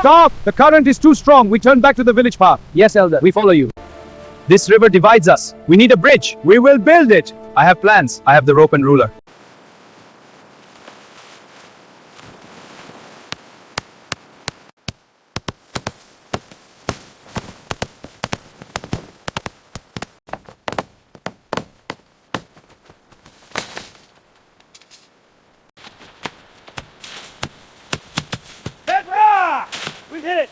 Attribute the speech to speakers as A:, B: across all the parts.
A: Stop! The current is too strong. We turn back to the village path.
B: Yes, Elder. We follow you.
A: This river divides us. We need a bridge. We will build it. I have plans. I have the rope and ruler.
B: We did it!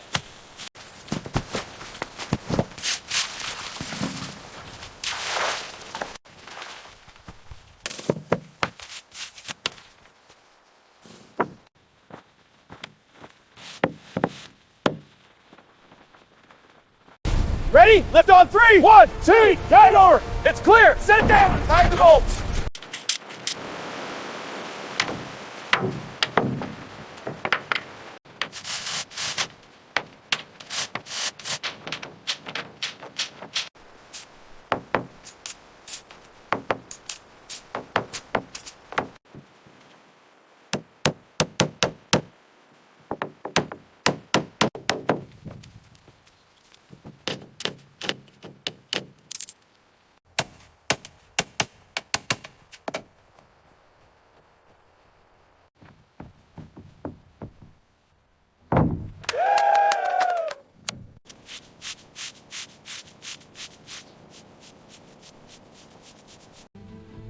A: Ready? Lift on 3! 1, 2, guide over! It's clear! Set it down! Tie the bolts!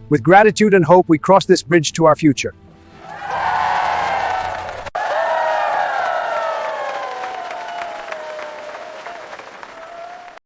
A: With gratitude and hope, we cross this bridge to our future.